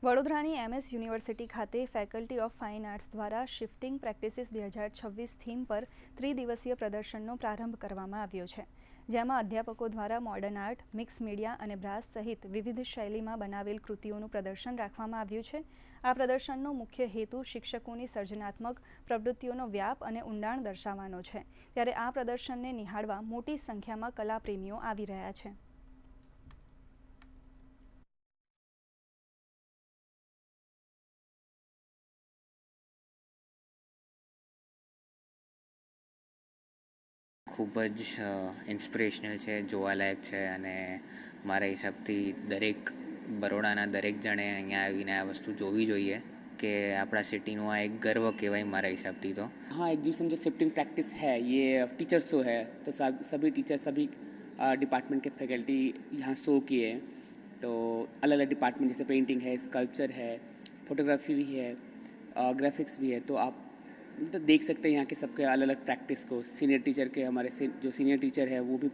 વડોદરાની MS university ખાતે faculty of fine arts દ્વારા શિફ્ટિંગ પ્રેક્ટિસિસ 2026 થીમ પર ત્રિદિવસીય પ્રદર્શનનો પ્રારંભ કરવામાં આવ્યો છે, જેમાં અધ્યાપકો દ્વારા મોડર્ન આર્ટ, મિક્સ મીડિયા અને બ્રાસ સહિત વિવિધ શૈલીમાં બનાવેલ કૃતિઓનું પ્રદર્શન રાખવામાં આવ્યું છે. આ પ્રદર્શનનો મુખ્ય હેતુ શિક્ષકોની સર્જનાત્મક પ્રવૃત્તિઓનો વ્યાપ અને ઊંડાણ દર્શાવવાનો છે, ત્યારે આ પ્રદર્શનને નિહાળવા મોટી સંખ્યામાં કલાપ્રેમીઓ આવી રહ્યા છે. ખૂબ જ ઇન્સ્પિરેશનલ છે, જોવાલાયક છે અને મારા હિસાબથી બરોડાના દરેક જણે અહીંયા આવીને આ વસ્તુ જોવી જોઈએ कि अपना सिटी नो एक गर्व कहवाय मारा हिसाब थी. तो हाँ, एग्जीबिशन जो शिफ्टिंग प्रैक्टिस है ये टीचर शो है, तो सभी टीचर सभी डिपार्टमेंट के फैकल्टी यहाँ शो किए हैं. तो अलग अलग डिपार्टमेंट जैसे पेंटिंग है, स्कल्पचर है, फोटोग्राफी भी है, ग्राफिक्स भी है. तो आप तो देख सकते हैं यहाँ के सबके अलग अलग प्रैक्टिस को. सीनियर टीचर के हमारे जो सीनियर टीचर है वो भी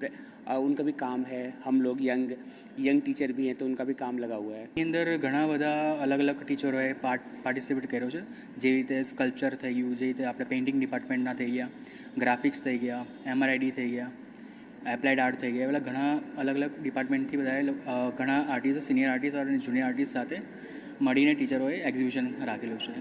उनका भी काम है. हम लोग यंग टीचर भी हैं तो उनका भी काम लगा हुआ है. અંદર ઘણા બધા અલગ અલગ ટીચરોએ પાર્ટિસિપેટ કર્યો છે, જેવી રીતે સ્કલ્પચર થઈ ગયું, જેવી રીતે આપણે પેઇન્ટિંગ ડિપાર્ટમેન્ટના થઈ ગયા, ગ્રાફિક્સ થઈ ગયા, MRID થઈ ગયા, એપ્લાઇડ આર્ટ થઈ ગયા. એવા ઘણા અલગ અલગ ડિપાર્ટમેન્ટથી બધા ઘણા આર્ટિસ્ટ, સિનિયર આર્ટિસ્ટ અને જુનિયર આર્ટિસ્ટ સાથે મળીને ટીચરોએ એક્ઝિબિશન રાખેલું છે.